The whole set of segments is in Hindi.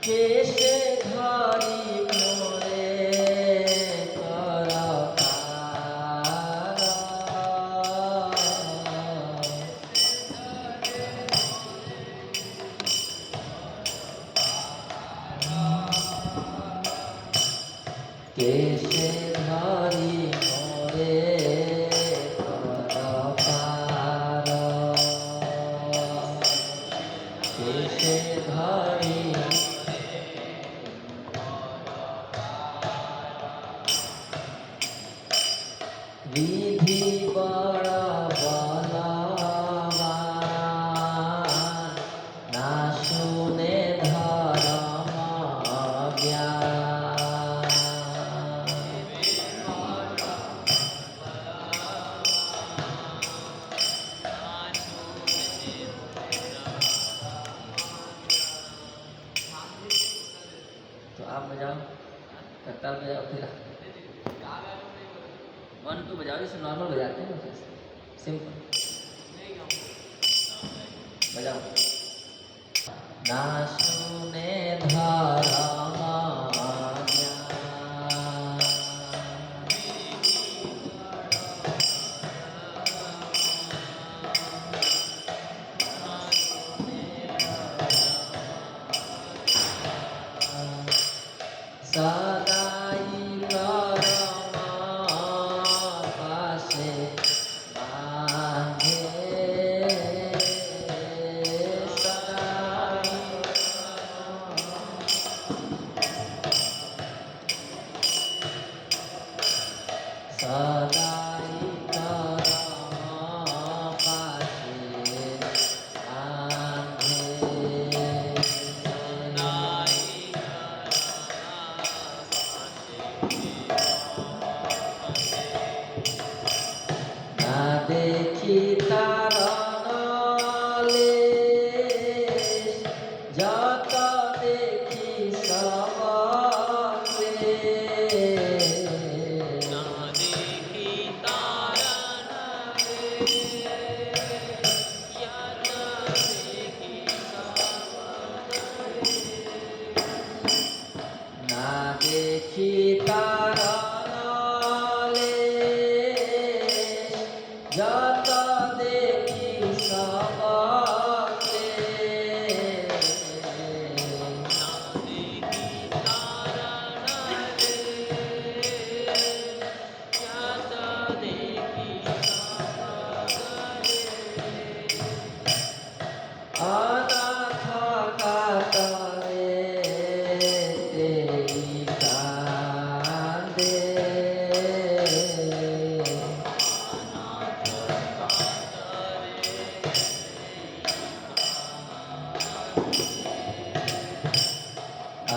কেশে ধরি মোরে কর পার। কেশে ধরি মোরে কর পার। কেশে ধরি বিধি বড় বলবান, না শুনে ধর্ম জ্ঞান। तो आप बजाओ, करताल बजाओ, फिर 1 2 बजाओ, जैसे नॉर्मल बजाते हैं ना, सिंपल बजाओ। ना सुने धर्म ज्ञान, सदाई कर्म पासे बांधे। सदाई सदाई कर्म पासे না দেখি তারণলে, যত দেখি সব ক্লেশ। না দেখি তারণলে, যত দেখি সব ক্লেশ। না দেখি তারণলে, যত দেখি সব ক্লেশ। না দেখি তারণলে, যত দেখি সব ক্লেশ। অনাথ কাতরে তেরি কাঁদে।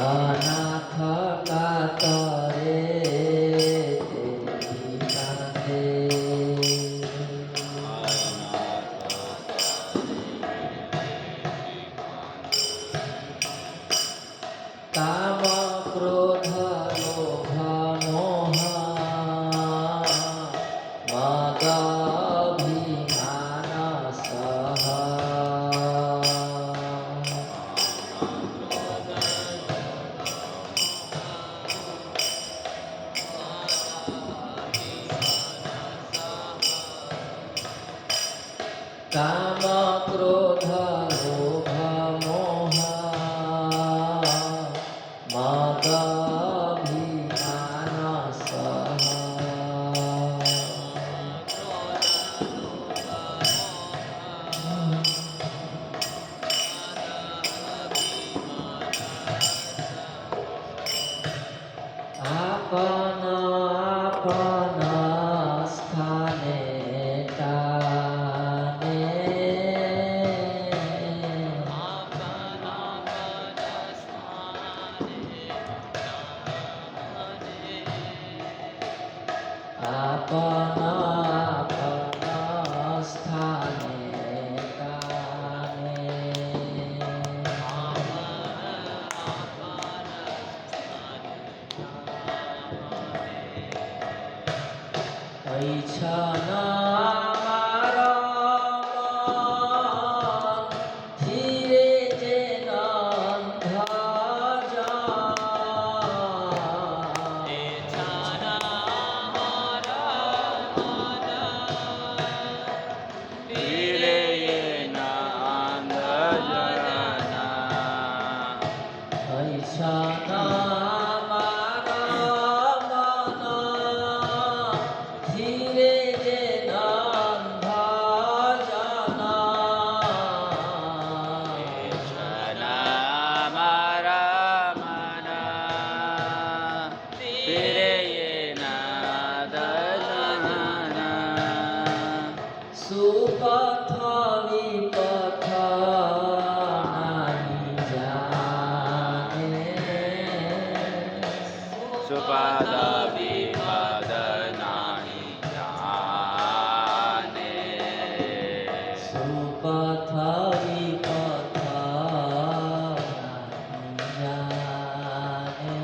অনাথ কাতরে তেরি কাঁদে। काम क्रोध लोभ मोह मद अभिमान सह। काम क्रोध लोभ मोह मद अभिमान सह। आपन आपन स्थाने टाने। आपन आपन स्थाने टाने। ऐछन आमार मन, धीरे जे नंध दर्शना मारा मना धीरे जे नंधा जना कृष्ण मारा मना फिरे ये नाद जाना सुपथ विपथ नहीं जाने सुपद विपद नाही जाने सुपथ विपथ नहीं जाने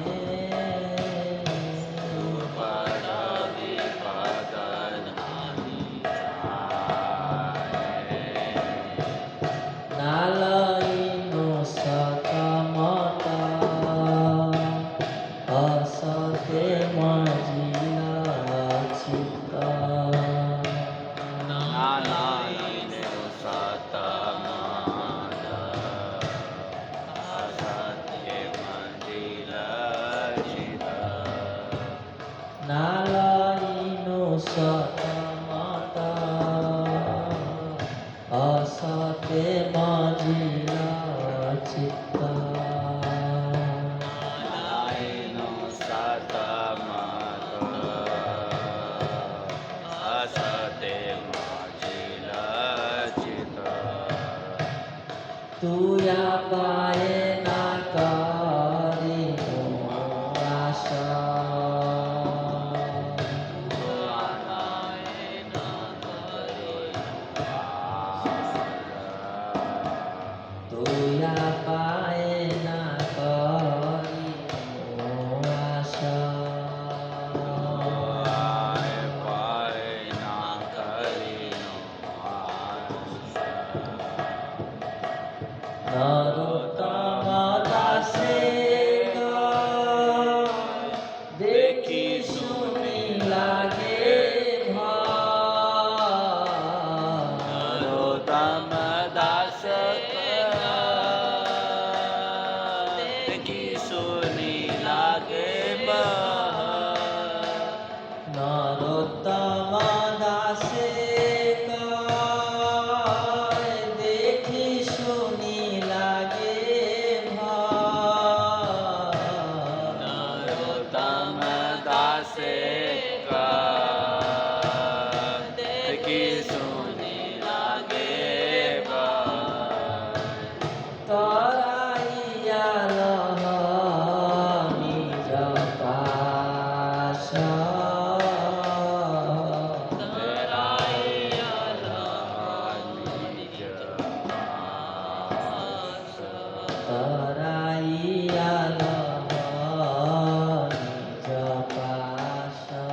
सुपद विपद नाही जाने नालयिनो सकमता असते मजिला चित्ता नानायिने सतमाद असत्ये मंदिलचित नालयिनो सकमता असते मजिला चित्ता नायिनो सतमाद असते मंदिलचित तुया पाए ना करिनो आशा तुया पाए ना करिनो आशा नरोत्तम दासे देखी सुनी लागे नरोत्तम दास की सुनी लागे नरोत्तम दासे देखी सुनी लागे नरोत्तम दास की सुनी लागे तराइया लहनी जपाशा तराइया लहनी जपाशा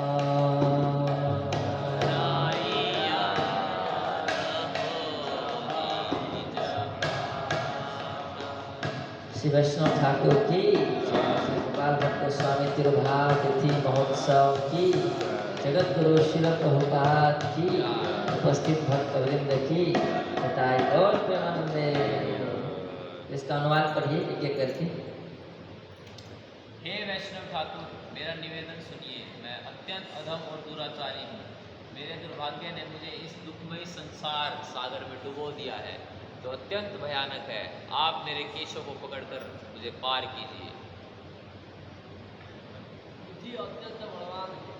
श्री वैष्णव ठाकुर की श्री गोपाल भट्ट स्वामी तिरुभाव तिथि महोत्सव की जगत गुरु शिल प्रभुपाद की उपस्थित भक्तवृंद की बताई और प्रेमानंद इसका अनुवाद पढ़िए एक एक करके। हे वैष्णव ठाकुर, मेरा निवेदन सुनिए। मैं अत्यंत अधम और दुराचारी हूँ। मेरे दुर्भाग्य ने मुझे इस दुखमयी संसार सागर में डुबो दिया है, जो अत्यंत भयानक है। आप मेरे केशों को पकड़कर मुझे पार कीजिए। बुद्धि अत्यंत बलवान है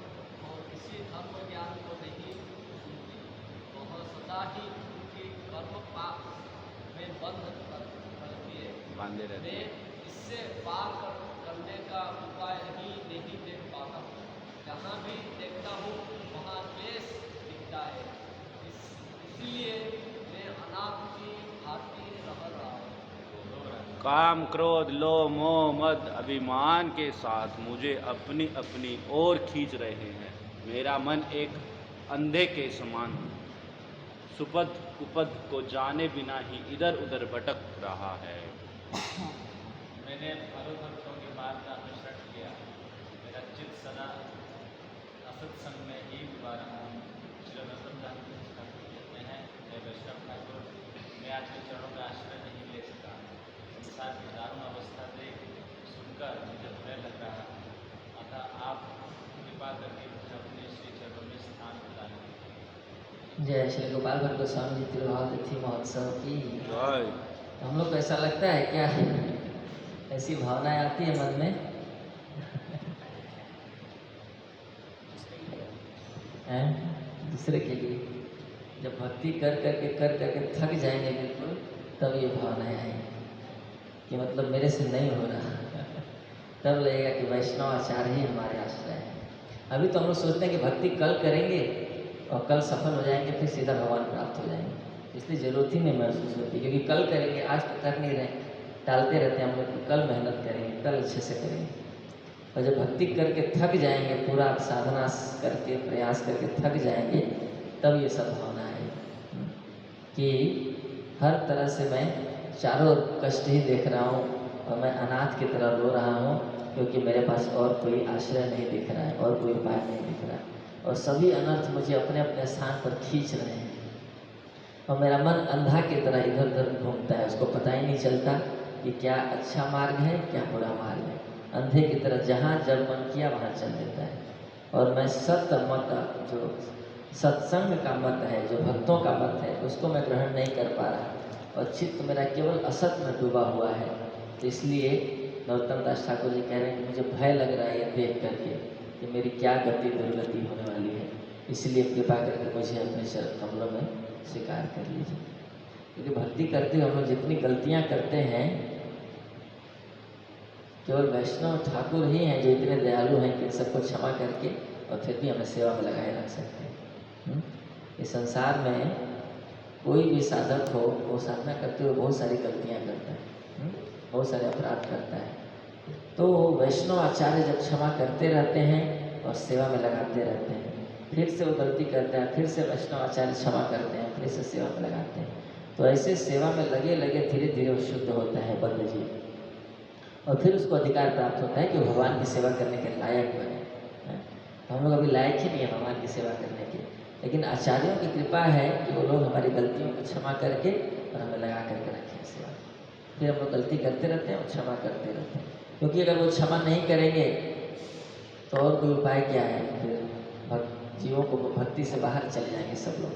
और किसी धर्म ज्ञान को नहीं सुनती। वह सदा ही उनकी कर्म पाप में बंध करती है। बांधे रहते मैं इससे पार करने का उपाय ही नहीं देख पाता हूँ। जहाँ भी देखता हूँ वहाँ क्लेश दिखता है। इसलिए मैं अनाथ की भांति रह रहा हूँ। काम क्रोध लोभ मोह मद अभिमान के साथ मुझे अपनी अपनी ओर खींच रहे हैं। मेरा मन एक अंधे के समान है, सुपथ कुपथ को जाने बिना ही इधर उधर भटक रहा है। मैंने भरोभक्तों के मार्ग का अनुसरण किया। मेरा चित्त सदा असत्संग में ही विवारमान। श्री रतन कहते हैं, हे वैष्णव ठाकुर, मैं आपके चरणों का आश्रय नहीं ले सका। संसार की दारुण अवस्था देख सुनकर देखकर मुझे भय लग रहा, अतः आप कृपा करके मुझे अपने श्री चरणों में स्थान प्रदान जय श्री गोपाल भट्ट गोस्वामी जी तिरुभाव तिथि महोत्सव की। कीजिए। तो हम लोग को ऐसा लगता है क्या, ऐसी भावनाएं आती है मन में हैं दूसरे के लिए, जब भक्ति कर करके थक जाएंगे बिल्कुल, तब ये भावनाएं आएंगी कि मतलब मेरे से नहीं हो रहा तब लगेगा कि वैष्णव आचार्य ही हमारे आश्रय है। अभी तो हम लोग सोचते हैं कि भक्ति कल करेंगे और कल सफल हो जाएंगे, फिर सीधा भगवान प्राप्त हो जाएंगे, इसलिए जरूरत ही नहीं महसूस होती, क्योंकि कल करेंगे, आज तो कर नहीं रहे, टालते रहते हैं हम लोग, कल मेहनत करेंगे, कल अच्छे से करेंगे। और जब भक्ति करके थक जाएंगे, पूरा साधना करके प्रयास करके थक जाएंगे, तब ये सब भावना आएगी कि हर तरह से मैं चारों ओर कष्ट ही देख रहा हूँ और मैं अनाथ की तरह रो रहा हूँ, क्योंकि मेरे पास और कोई आश्रय नहीं दिख रहा है और कोई उपाय नहीं दिख रहा है, और सभी अनर्थ मुझे अपने अपने स्थान पर खींच रहे हैं और मेरा मन अंधा की तरह इधर उधर घूमता है, उसको पता ही नहीं चलता कि क्या अच्छा मार्ग है क्या बुरा मार्ग है। अंधे की तरह जहाँ जब मन किया वहाँ चल देता है। और मैं सत्य मत, जो सत्संग का मत है, जो भक्तों का मत है, उसको मैं ग्रहण नहीं कर पा रहा और चित्त मेरा केवल असत में डूबा हुआ है। तो इसलिए नरोत्तम दास ठाकुर जी कह रहे हैं कि मुझे भय लग रहा है ये देख करके कि मेरी क्या गति दुर्गति होने वाली है, इसलिए कृपा करके मुझे अपने चरण कमलों में स्वीकार कर लीजिए। क्योंकि भक्ति करते हुए हम लोग जितनी गलतियाँ करते हैं, केवल वैष्णव ठाकुर ही हैं जो इतने दयालु हैं कि सबको क्षमा करके और फिर भी हमें सेवा में लगाए रख सकते हैं। इस संसार में कोई भी साधक हो, वो साधना करते हुए बहुत सारी गलतियाँ करता है, बहुत सारे अपराध करता है। तो वैष्णव आचार्य जब क्षमा करते रहते हैं और सेवा में लगाते रहते हैं, फिर से वो गलती करते हैं, फिर से वैष्णव आचार्य क्षमा करते हैं, फिर से सेवा में लगाते हैं। तो ऐसे सेवा में लगे लगे धीरे धीरे वो शुद्ध होता है बद्ध जीव, और फिर उसको अधिकार प्राप्त होता है कि वो भगवान की सेवा करने के लायक बने। तो हम लोग अभी लायक ही नहीं है भगवान की सेवा करने के, लेकिन आचार्यों की कृपा है कि वो लोग हमारी गलतियों को क्षमा करके और हमें लगा करके रखें सेवा। फिर हम लोग गलती करते रहते हैं और क्षमा करते रहते हैं, क्योंकि अगर वो क्षमा नहीं करेंगे तो और कोई उपाय क्या है, फिर जीवों को भक्ति से बाहर चले जाएंगे सब लोग।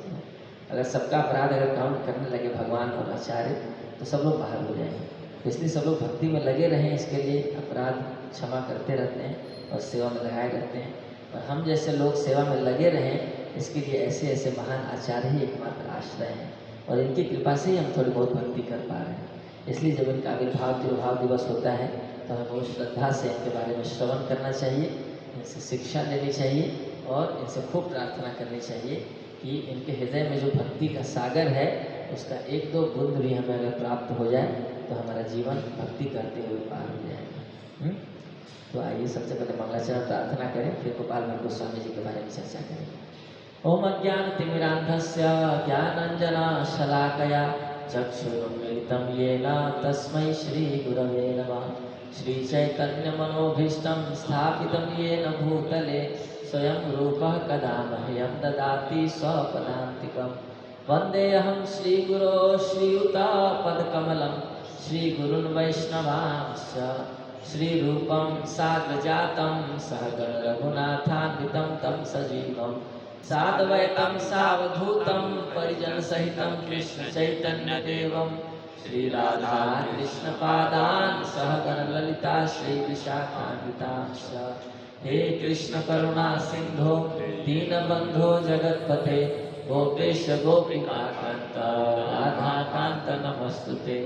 अगर सबका अपराध अगर काउंट करने लगे भगवान और आचार्य, तो सब लोग बाहर हो जाएंगे। इसलिए सब लोग भक्ति में लगे रहें, इसके लिए अपराध क्षमा करते रहते हैं और सेवा में लगाए रहते हैं। और हम जैसे लोग सेवा में लगे रहें, इसके लिए ऐसे ऐसे महान आचार्य ही एकमात्र आश्रय हैं, और इनकी कृपा से ही हम थोड़ी बहुत भक्ति कर पा रहे हैं। इसलिए जब इनका आविर्भाव तिरुभाव दिवस होता है तो हमें बहुत श्रद्धा से इनके बारे में श्रवण करना चाहिए, इनसे शिक्षा लेनी चाहिए और इनसे खूब प्रार्थना करनी चाहिए कि इनके हृदय में जो भक्ति का सागर है उसका एक दो बूंद भी हमें अगर प्राप्त हो जाए तो हमारा जीवन भक्ति करते हुए पार हो जाएगा। तो आइए सबसे पहले मंगलाचरण प्रार्थना करें, फिर गोपाल भट्ट गोस्वामी जी के बारे में चर्चा करेंगे। ओम अज्ञानतिमिरान्धस्य ज्ञानाञ्जनशलाकया चक्षुरुन्मीलितं येन तस्मै श्रीगुरवे नमः। श्रीचैतन्यमनोभीष्टं स्थापितं येन भूतले स्वयं रूपः कदा मह्यं ददाति स्वपदान्तिकम्। वन्देऽहं श्रीगुरो श्रीयुतापदकमलं श्रीगुरुन् वैष्णवांश्च श्रीरूपं साग्रजातं सहगण रघुनाथान्वितं तं सजीवं साद्वैतं सावधूतं परिजनसहितं कृष्णचैतन्यदेवं श्रीराधा कृष्णपादान् सहगण ललिता श्रीविशाखान्वितांश्च। हे कृष्ण करुणा सिंधो दीनबंधो जगत्पते गोपेश गोपिकाकांत राधाकांत नमस्तुते।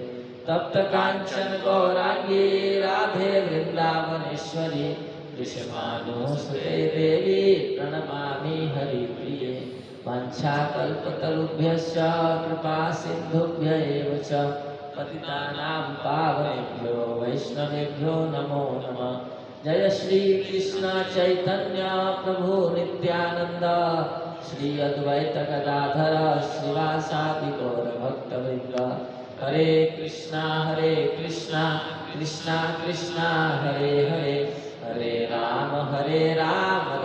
तप्त कांचन गौरांगी राधे वृंदावनेश्वरी कृष्णानुसुते देवी प्रणमामि हरिप्रिये। वाञ्छाकल्पतरुभ्यश्च कृपा सिन्धुभ्य एव च पतितानां पावनेभ्यो वैष्णवेभ्यो नमो नमः। जय श्री कृष्ण चैतन्य प्रभु नित्यानंद श्री अद्वैत गदाधर श्रीवासादि गौर भक्तवृंद। हरे कृष्णा कृष्णा कृष्णा हरे हरे, हरे राम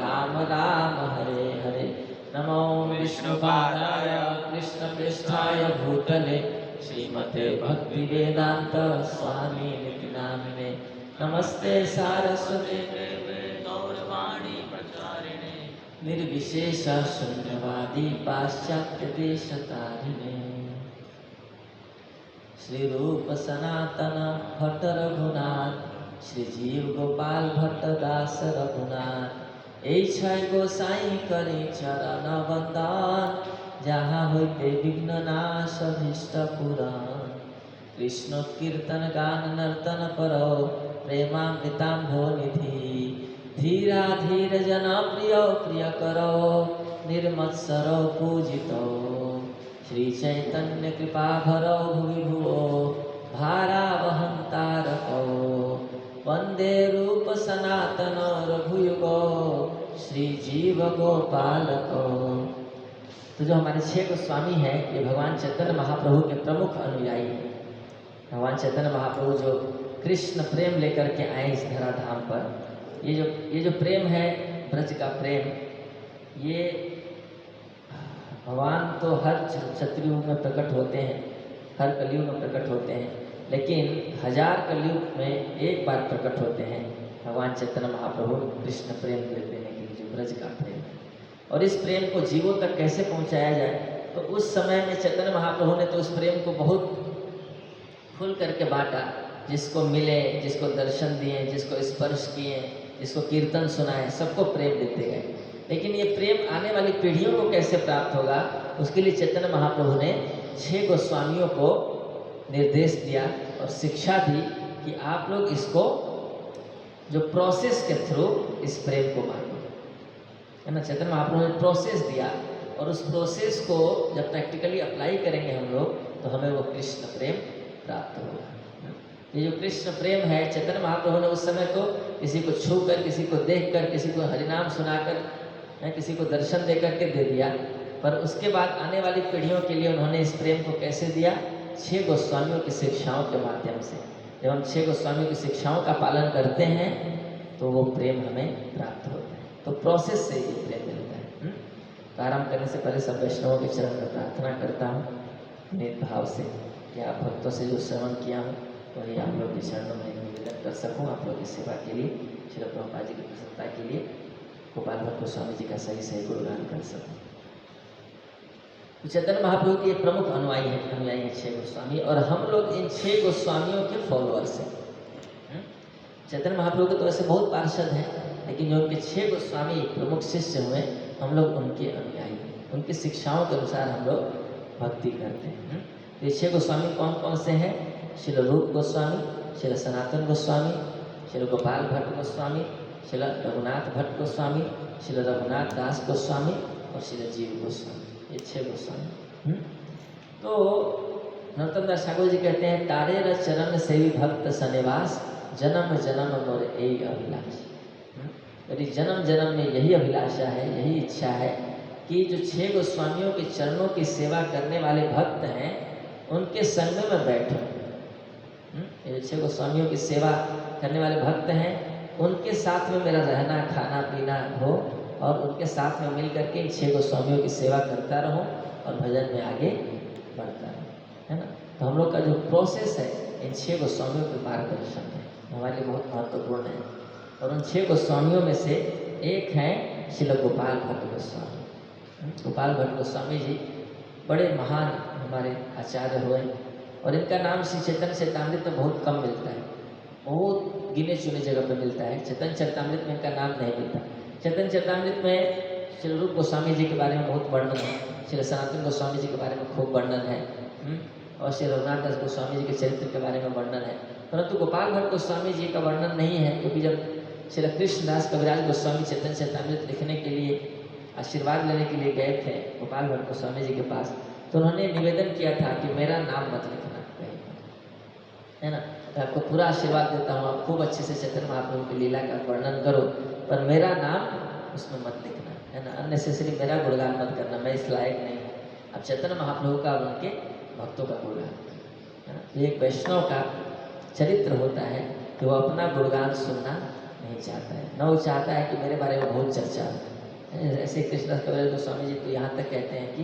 राम राम हरे हरे। नमो विष्णुपादाय कृष्णपृष्ठाय भूतले श्रीमते भक्तिवेदांत स्वामी निति नामिने। नमस्ते सारस्वते देवे गौरवाणी प्रचारिणे निर्विशेष शून्यवादी पाश्चात्य देश तारिणे श्री रूप सनातन भट्ट रघुनाथ श्री जीव गोपाल भट्ट दास रघुनाथ এই ছয় গোসাই করে চরণ বন্দন যাহা হইতে বিঘ্ন নাশ অভীষ্ট পুরাণ কৃষ্ণ কীর্তন গান নর্তন করো প্রেমামৃতাম্ভো নিধি ধীরা ধীর জন প্রিয় প্রিয় করো निर्मत्सर पूजित श्री चैतन्य कृपा भरो भुवि भुवो भारा वहन तारको वंदे रूप सनातन रघुयुगो श्री जीव गोपालको। तो जो हमारे 6 गोस्वामी हैं ये भगवान चैतन्य महाप्रभु के प्रमुख अनुयायी हैं। भगवान चैतन्य महाप्रभु जो कृष्ण प्रेम लेकर के आए इस धराधाम पर, ये जो प्रेम है ब्रज का प्रेम, ये भगवान तो हर सतयुग में प्रकट होते हैं, हर कलयुग में प्रकट होते हैं, लेकिन 1000 कलयुग में एक बार प्रकट होते हैं भगवान चैतन्य महाप्रभु कृष्ण प्रेम देने के लिए, जो ब्रज का प्रेम है। और इस प्रेम को जीवों तक कैसे पहुंचाया जाए, तो उस समय में चैतन्य महाप्रभु ने तो उस प्रेम को बहुत खुल करके बांटा। जिसको मिले, जिसको दर्शन दिए, जिसको स्पर्श किए, जिसको कीर्तन सुनाए, सबको प्रेम देते गए। लेकिन ये प्रेम आने वाली पीढ़ियों को कैसे प्राप्त होगा, उसके लिए चैतन्य महाप्रभु ने 6 गोस्वामियों को निर्देश दिया और शिक्षा दी कि आप लोग इसको जो प्रोसेस के थ्रू इस प्रेम को बांटो, है ना। चैतन्य महाप्रभु ने प्रोसेस दिया और उस प्रोसेस को जब प्रैक्टिकली अप्लाई करेंगे हम लोग, तो हमें वो कृष्ण प्रेम प्राप्त होगा। ये जो कृष्ण प्रेम है, चैतन्य महाप्रभु ने उस समय तो किसी को छू कर, किसी को देख कर, किसी को हरिनाम सुनाकर, किसी को दर्शन दे करके दे दिया, पर उसके बाद आने वाली पीढ़ियों के लिए उन्होंने इस प्रेम को कैसे दिया? 6 गोस्वामियों की शिक्षाओं के माध्यम से। जब हम 6 गोस्वामियों की शिक्षाओं का पालन करते हैं तो वो प्रेम हमें प्राप्त होता है। तो प्रोसेस से ये प्रेम मिलता है। तो आराम करने से पहले सब वैष्णवों के चरण में प्रार्थना करता हूँ नित भाव से कि आप भक्तों से जो श्रवण किया हूँ वही आप लोग के चरणों में निवेदन कर सकूँ, आप लोग की सेवा के लिए, श्री प्रभुपाद जी की प्रसन्नता के लिए, गोपाल भट्ट गोस्वामी जी का सही गुणगान कर सकूँ। तो चैतन्य महाप्रभु के प्रमुख अनुयायी हैं 6 गोस्वामी, और हम लोग इन 6 गोस्वामियों के फॉलोअर्स हैं। चैतन्य महाप्रभु के तो ऐसे बहुत पार्षद हैं, लेकिन जो उनके 6 गोस्वामी प्रमुख शिष्य हुए, हम लोग उनके अनुयायी हैं। उनकी शिक्षाओं के अनुसार हम लोग भक्ति करते हैं। तो ये 6 गोस्वामी कौन कौन से हैं? श्री रूप गोस्वामी, श्री सनातन गोस्वामी, श्री गोपाल भट्ट गोस्वामी, श्री रघुनाथ भट्ट गोस्वामी, श्री रघुनाथ दास गोस्वामी और श्री जीव गोस्वामी। ये 6 गोस्वामी। तो नरोत्तम दास ठाकुर जी कहते हैं, तारे र चरण सेवी भक्त सनिवास, जन्म जन्म मोर एक अभिलाष। यदि जन्म जन्म में यही अभिलाषा है, यही इच्छा है कि जो 6 गोस्वामियों के चरणों की सेवा करने वाले भक्त हैं उनके संग में मैं बैठूं। ये 6 गोस्वामियों की सेवा करने वाले भक्त हैं, उनके साथ में मेरा रहना खाना पीना हो और उनके साथ में मिल करके इन 6 गोस्वामियों की सेवा करता रहूं और भजन में आगे बढ़ता रहूं, है ना। तो हम लोग का जो प्रोसेस है इन 6 गोस्वामियों के मार्गदर्शन है, हमारे लिए बहुत महत्वपूर्ण है। और उन 6 गोस्वामियों में से एक हैं श्री गोपाल भट्ट गोस्वामी। गोपाल भट्ट गोस्वामी जी बड़े महान हमारे आचार्य हुए, और इनका नाम श्री चैतन्य चरितामृत में बहुत कम मिलता है, बहुत गिने चुने जगह पर मिलता है। चैतन्य चरितामृत में इनका नाम नहीं मिलता। चैतन्य चरितामृत में श्री रूप गोस्वामी जी के बारे में बहुत वर्णन है, श्री सनातन गोस्वामी जी के बारे में खूब वर्णन है, और श्री रघुनाथ दास गोस्वामी जी के चरित्र के बारे में वर्णन है। परंतु गोपाल भट्ट गोस्वामी जी का वर्णन नहीं है, क्योंकि जब श्री कृष्णदास कविराज गोस्वामी चैतन्य चरितामृत लिखने के लिए, आशीर्वाद लेने के लिए गए थे गोपाल भट्ट गोस्वामी जी के पास, तो उन्होंने निवेदन किया था कि मेरा नाम मत लिखना, है ना। तो आपको पूरा आशीर्वाद देता हूँ, आप खूब अच्छे से चैतन्य महाप्रभु की लीला का वर्णन करो, पर मेरा नाम उसमें मत लिखना, है ना। अननेसेसरी मेरा गुणगान मत करना, मैं इस लायक नहीं हूँ। अब चैतन्य महाप्रभु का और उनके भक्तों का गुणगान, है ना। तो एक वैष्णव का चरित्र होता है कि वो अपना गुणगान सुनना नहीं चाहता है, न वो चाहता है कि मेरे बारे में बहुत चर्चा हो। ऐसे कृष्णदास कविराज गोस्वामी जी तो यहाँ तक कहते हैं कि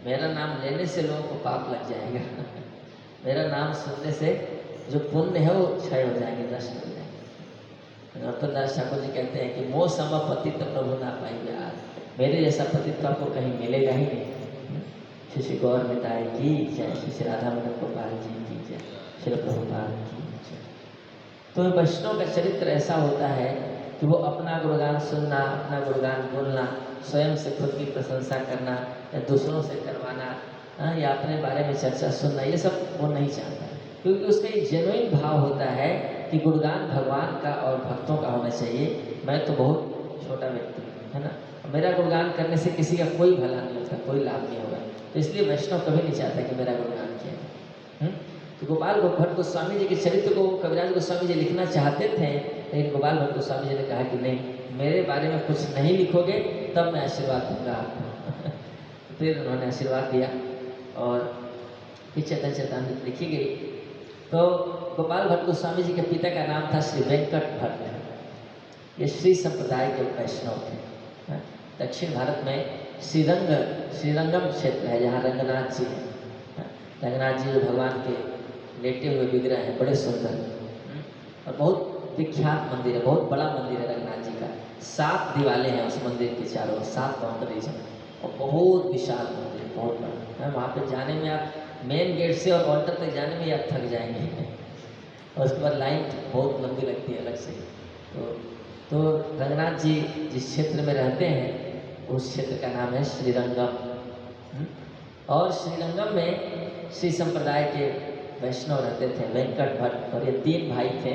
मेरा नाम लेने से लोगों को पाप लग जाएगा मेरा नाम सुनने से जो पुण्य है वो क्षय हो जाएंगे, नष्ट हो जाएंगे। रतनदास ठाकुर जी कहते हैं कि मोह सम पतित प्रभु ना पाई यार, मेरे जैसा पतित तो आपको कहीं मिलेगा ही नहीं। श्री श्री गौर निताय की जय, श्री श्री राधा मदन गोपाल जी की जय, श्री प्रभुपाद की जय। तो वैष्णव का चरित्र ऐसा होता है कि वो अपना गुणगान सुनना, अपना गुणगान बोलना, स्वयं से खुद की प्रशंसा करना या दूसरों से करवाना, या अपने बारे में चर्चा सुनना, ये सब वो नहीं चाहता, क्योंकि उसका एक जेन्युइन भाव होता है कि गुणगान भगवान का और भक्तों का होना चाहिए। मैं तो बहुत छोटा व्यक्ति हूँ, है ना, मेरा गुणगान करने से किसी का कोई भला नहीं होता, कोई लाभ नहीं होगा। तो इसलिए वैष्णव कभी नहीं चाहता कि मेरा गुणगान किया। तो गोपाल भट्ट गोस्वामी जी के चरित्र को कविराज गोस्वामी जी लिखना चाहते थे, लेकिन गोपाल भट्ट गोस्वामी जी ने कहा कि नहीं, मेरे बारे में कुछ नहीं लिखोगे तब मैं आशीर्वाद दूंगा आपको। फिर उन्होंने आशीर्वाद दिया और फिर चैतन्य चरितामृत लिखी गई। तो गोपाल भट्ट गोस्वामी जी के पिता का नाम था श्री वेंकट भट्ट। ये श्री संप्रदाय के वैष्णव थे। दक्षिण भारत में श्रीरंगम क्षेत्र है जहाँ रंगनाथ जी हैं। रंगनाथ जी जो भगवान के लेटे हुए विग्रह हैं, बड़े सुंदर और बहुत विख्यात मंदिर है, बहुत बड़ा मंदिर है रंगनाथ जी का। 7 दीवालें हैं उस मंदिर के चारों, 7 बाउंड्रीज हैं और बहुत विशाल मंदिर, बहुत बड़ा है। वहाँ पे जाने में आप मेन गेट से और ऑल्टर तक जाने में आप थक जाएंगे और उसके बाद लाइन बहुत लंबी लगती है अलग से। तो रंगनाथ जी जिस क्षेत्र में रहते हैं उस क्षेत्र का नाम है श्रीरंगम। और श्रीरंगम में श्री संप्रदाय के वैष्णव रहते थे, वेंकट भट्ट। और ये 3 भाई थे,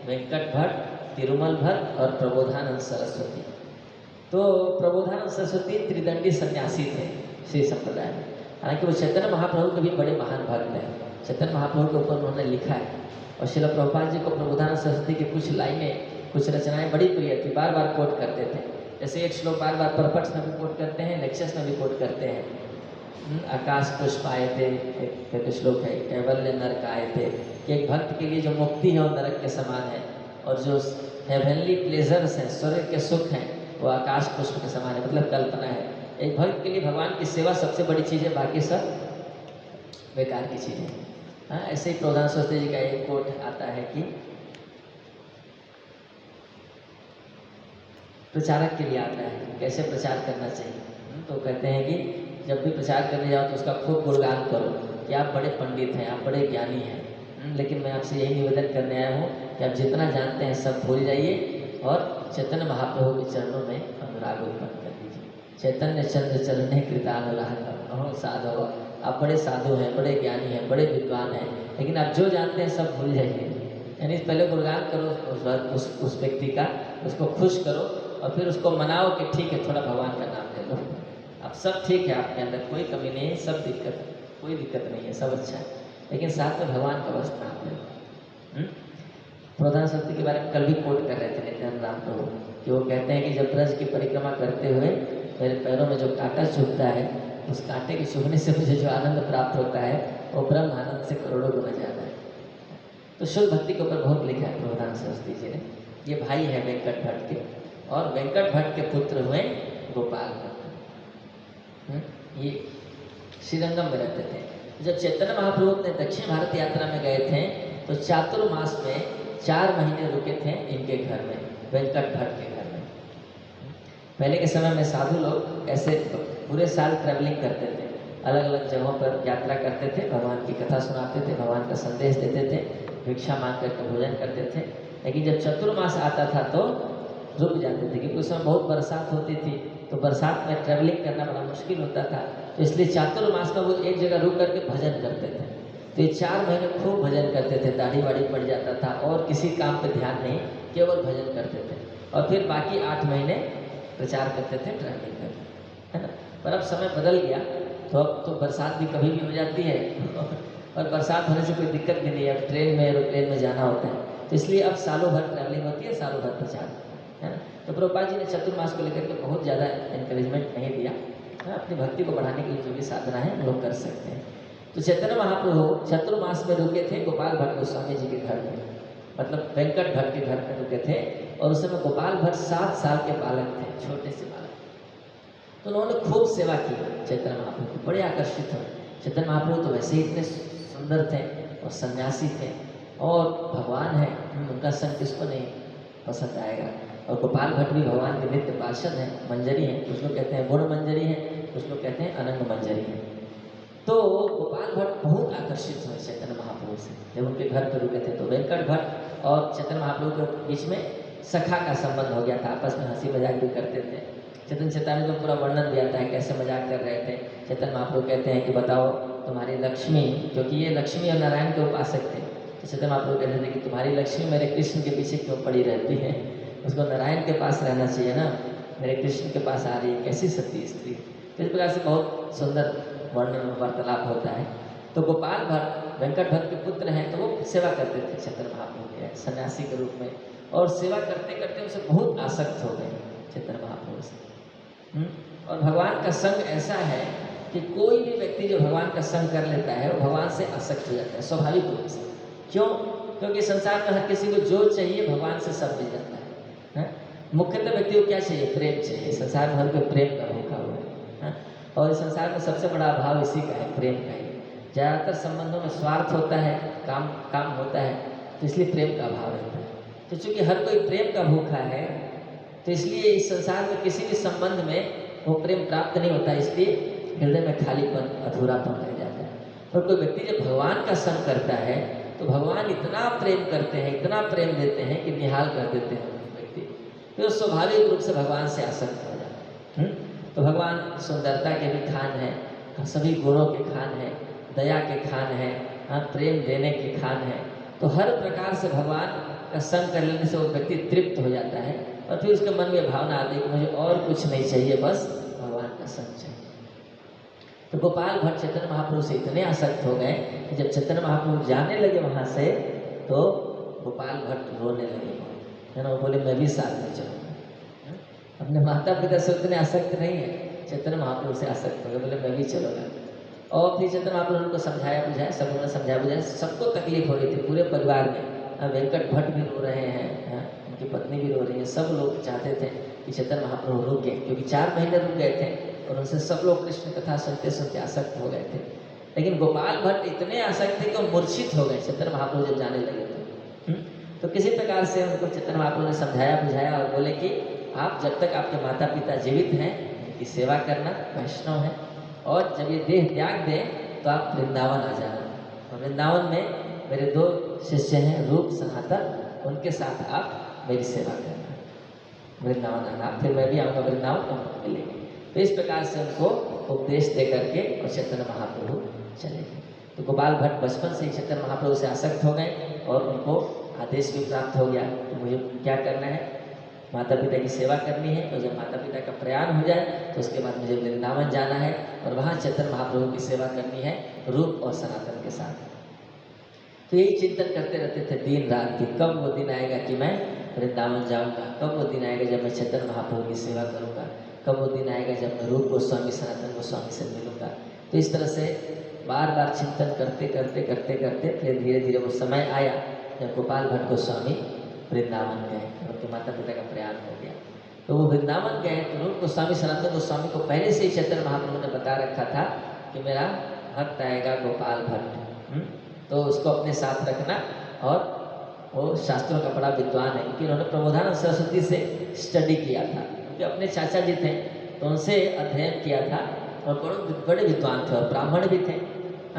वेंकट भट्ट, तिरुमल भट्ट और प्रबोधानंद सरस्वती। तो प्रबोधानंद सरस्वती त्रिदंडी सन्यासी थे श्री संप्रदाय में। हालांकि वो चैतन्य महाप्रभु के भी बड़े महान भक्त हैं। चैतन्य महाप्रभु के ऊपर उन्होंने लिखा है और श्रील प्रभुपाद जी को प्रबोधानंद सरस्वती की कुछ लाइनें, कुछ रचनाएं बड़ी प्रिय थी, बार बार कोट करते थे। जैसे एक श्लोक बार बार परपट्स में भी कोट करते हैं, लेक्चर्स में भी कोट करते हैं। आकाश पुष्प आए थे, एक श्लोक है, कैवल्य नरक आए थे, कि एक भक्त के लिए जो मुक्ति है वो नरक के समान है और जो हेवनली प्लेजर्स हैं, स्वर्ग के सुख हैं, वो आकाश पुष्प के समान है। मतलब कल्पना है, एक भक्त के लिए भगवान की सेवा सबसे बड़ी चीज़ है, बाकी सब बेकार की चीज़ें। हाँ, ऐसे ही प्रबोधानंद सरस्वती जी का एक कोट आता है कि प्रचारक के लिए आता है कैसे प्रचार करना चाहिए। तो कहते हैं कि जब भी प्रचार करने जाओ तो उसका खूब गुणगान करो कि आप बड़े पंडित हैं, आप बड़े ज्ञानी हैं। लेकिन मैं आपसे यही निवेदन करने आया हूँ कि आप जितना जानते हैं सब भूल जाइए और चैतन्य महाप्रभु के चरणों में अनुराग उत्पन्न कर दीजिए। चैतन्य चंद्र चरणे कृतानुराग साधु, आप बड़े साधु हैं, बड़े ज्ञानी हैं, बड़े विद्वान हैं, लेकिन आप जो जानते हैं सब भूल जाइए। यानी पहले गुणगान करो उस व्यक्ति का, उसको खुश करो और फिर उसको मनाओ कि ठीक है थोड़ा भगवान का नाम ले लो, अब सब ठीक है, आपके अंदर कोई कमी नहीं है, सब कोई दिक्कत नहीं है, सब अच्छा है, लेकिन साथ में भगवान का बस नाम ले लो। प्रबोधानंद सरस्वती के बारे में कल भी कोट कर रहे थे नित्यानंद राम प्रभु कि वो कहते हैं कि जब ब्रज की परिक्रमा करते हुए मेरे पैरों में जो कांटा चुभता है, उस कांटे के चुभने से मुझे जो आनंद प्राप्त होता है वो ब्रह्म आनंद से करोड़ों गुना ज़्यादा है। तो शुद्ध भक्ति के ऊपर बहुत लिखा है प्रबोधानंद सरस्वती जी ने। ये भाई है वेंकट भट्ट के, और वेंकट भट्ट के पुत्र हुए गोपाल भट्ट। ये श्रीरंगम में रहते थे। जब चैतन्य महाप्रभु अपने दक्षिण भारत यात्रा में गए थे तो चातुर्मास में 4 महीने रुके थे इनके घर में, वेंकट भट्ट के घर में। पहले के समय में साधु लोग ऐसे पूरे साल ट्रैवलिंग करते थे, अलग अलग जगहों पर यात्रा करते थे, भगवान की कथा सुनाते थे, भगवान का संदेश देते थे, भिक्षा मांग करके भोजन करते थे। लेकिन जब चतुर्मास आता था तो रुक जाते थे, क्योंकि उस समय बहुत बरसात होती थी, तो बरसात में ट्रैवलिंग करना बड़ा मुश्किल होता था। तो इसलिए चातुर्मास में वो एक जगह रुक करके भजन करते थे। तो ये 4 महीने खूब भजन करते थे, दाढ़ी वाड़ी पड़ जाता था और किसी काम पे ध्यान नहीं, केवल भजन करते थे। और फिर बाकी 8 महीने प्रचार करते थे, ट्रैवलिंग करते थे, है ना। पर अब समय बदल गया, तो अब तो बरसात भी कभी भी हो जाती है और बरसात होने से कोई दिक्कत भी नहीं है, अब ट्रेन में एरोप्लेन में जाना होता है। तो इसलिए अब सालों भर ट्रैवलिंग होती है, सालों भर प्रचार, है ना। तो प्रभुपाद जी ने चतुर्मास को लेकर के बहुत ज़्यादा एनकरेजमेंट नहीं दिया, अपनी भक्ति को बढ़ाने के लिए जो भी साधना है हम लोग कर सकते हैं। तो चैतन्य महाप्रभु चतुर्मास में रुके थे गोपाल भट्ट गोस्वामी जी के घर में, मतलब वेंकट भट्ट के घर में रुके थे। और उस समय गोपाल भट्ट 7 साल के बालक थे, छोटे से बालक। तो उन्होंने खूब सेवा की चैतन्य महाप्रभु की, बड़े आकर्षित हुए। चैतन्य महाप्रभु तो वैसे ही इतने सुंदर थे और सन्यासी थे और भगवान है, उनका संग किसको नहीं। पसंद आएगा। और गोपाल भट्ट भी भगवान के नित्य पार्षद हैं, मंजरी हैं, कुछ लोग कहते हैं गुण मंजरी हैं, कुछ लोग कहते हैं अनंग मंजरी हैं। तो गोपाल भट्ट बहुत आकर्षित हुए चैतन्य महाप्रभु से। जब उनके घर पर रुके थे तो वेंकट भट्ट और चैतन्य महाप्रभु के बीच में सखा का संबंध हो गया था, आपस में हंसी मजाक भी करते थे। चैतन्य चैतन्य को पूरा वर्णन भी आता है कैसे मजाक कर रहे थे। चैतन्य महाप्रभु कहते हैं कि बताओ तुम्हारी लक्ष्मी, क्योंकि ये लक्ष्मी और नारायण के उपासक थे, तो चैतन्य महाप्रभु कहते थे कि तुम्हारी लक्ष्मी मेरे कृष्ण के पीछे क्यों पड़ी रहती है, उसको नारायण के पास रहना चाहिए ना, मेरे कृष्ण के पास आ रही है, कैसी सती स्त्री। तो इस प्रकार से बहुत सुंदर वर्णन वार्तालाप होता है। तो गोपाल भट्ट वेंकट भट्ट के पुत्र हैं, तो वो सेवा करते थे चैतन्य महाप्रभु के सन्यासी के रूप में, और सेवा करते करते उसे बहुत आसक्त हो गए चैतन्य महाप्रभु से। और भगवान का संग ऐसा है कि कोई भी व्यक्ति जो भगवान का संग कर लेता है वो भगवान से आसक्त हो जाता है स्वाभाविक रूप से। क्यों? क्योंकि संसार में हर किसी को जो चाहिए भगवान से सब मिल जाता है। मुख्यतः व्यक्ति को क्या चाहिए? प्रेम चाहिए। संसार में हर कोई प्रेम का भूखा हुआ है, और इस संसार में सबसे बड़ा अभाव इसी का है, प्रेम का ही। ज़्यादातर संबंधों में स्वार्थ होता है, काम होता है, तो इसलिए प्रेम का अभाव रहता है। तो चूंकि हर कोई प्रेम का भूखा है, तो इसलिए इस संसार में किसी भी संबंध में वो प्रेम प्राप्त नहीं होता, इसलिए हृदय में खालीपन, अधूरापन रह जाता है। और कोई व्यक्ति जब भगवान का संग करता है तो भगवान इतना प्रेम करते हैं, इतना प्रेम देते हैं कि निहाल कर देते हैं व्यक्ति, तो स्वाभाविक रूप से भगवान से आसक्त हो जाता है। तो भगवान सुंदरता के भी खान हैं, सभी गुणों के खान हैं, दया के खान हैं, प्रेम देने के खान हैं। तो हर प्रकार से भगवान का संग कर लेने से वो व्यक्ति तृप्त हो जाता है, और फिर उसके मन में भावना आती है कि मुझे और कुछ नहीं चाहिए, बस भगवान का संग चाहिए। तो गोपाल भट्ट चैतन्य महाप्रभु से इतने आसक्त हो गए कि जब चैतन्य महाप्रभु जाने लगे वहाँ से, तो गोपाल भट्ट रोने लगे, है ना। वो बोले मैं भी साथ में चलूँगा। अपने माता पिता से उतने आसक्त नहीं है, चैतन्य महाप्रभु से आसक्त हो गए, बोले मैं भी चलूँगा। और फिर चैतन्य महाप्रभु उनको समझाया बुझाया, सब उन्होंने समझाया बुझाया, सबको तकलीफ हो रही थी पूरे परिवार में। वेंकट भट्ट भी रो रहे हैं, उनकी पत्नी भी रो रही है, सब लोग चाहते थे कि चैतन्य महाप्रभु रुक गए, क्योंकि 4 महीने रुक गए थे और उनसे सब लोग कृष्ण कथा सुनते सुनते आसक्त हो गए थे। लेकिन गोपाल भट्ट इतने आसक्त थे कि वो मूर्छित हो गए चैतन्य महाप्रभु जब जाने लगे थे। तो किसी प्रकार से उनको चैतन्य महाप्रभु ने समझाया बुझाया और बोले कि आप जब तक आपके माता पिता जीवित हैं उनकी सेवा करना, वैष्णव है, और जब ये देह त्याग दें तो आप वृंदावन आ जाना। और वृंदावन में मेरे 2 शिष्य हैं, रूप सनातन, उनके साथ आप मेरी सेवा करना, वृंदावन आना, फिर मैं भी आऊँगा वृंदावन, तो हम मिलेंगे। तो इस प्रकार से उनको उपदेश दे करके और चैतन्य महाप्रभु चले गए। तो गोपाल भट्ट बचपन से ही चैतन्य महाप्रभु से आसक्त हो गए, और उनको आदेश भी प्राप्त हो गया कि मुझे क्या करना है, माता पिता की सेवा करनी है, और जब माता पिता का प्रयाण हो जाए तो उसके बाद मुझे वृंदावन जाना है, और वहाँ चैतन्य महाप्रभु की सेवा करनी है रूप और सनातन के साथ। तो यही चिंतन करते रहते थे दिन रात कि कब वो दिन आएगा कि मैं वृंदावन जाऊँगा, कब वो दिन आएगा जब मैं चैतन्य महाप्रभु की सेवा करूँगा, कब वो दिन आएगा जब मैं रूप गोस्वामी सनातन गोस्वामी से मिलूँगा। तो इस तरह से बार बार चिंतन करते करते करते करते फिर धीरे धीरे वो समय आया जब गोपाल भट्ट गोस्वामी वृंदावन गए, उनके माता पिता का प्रयाण हो गया। तो वो वृंदावन गए तो रूप गोस्वामी सनातन गोस्वामी को पहले से ही चैतन्य महाप्रभु ने बता रखा था कि मेरा भक्त आएगा गोपाल भट्ट, तो उसको अपने साथ रखना। और वो शास्त्रों का बड़ा विद्वान है, क्योंकि उन्होंने प्रबोधानंद सरस्वती से स्टडी किया था, क्योंकि अपने चाचा जी थे तो उनसे अध्ययन किया था, और बड़े विद्वान थे और ब्राह्मण भी थे।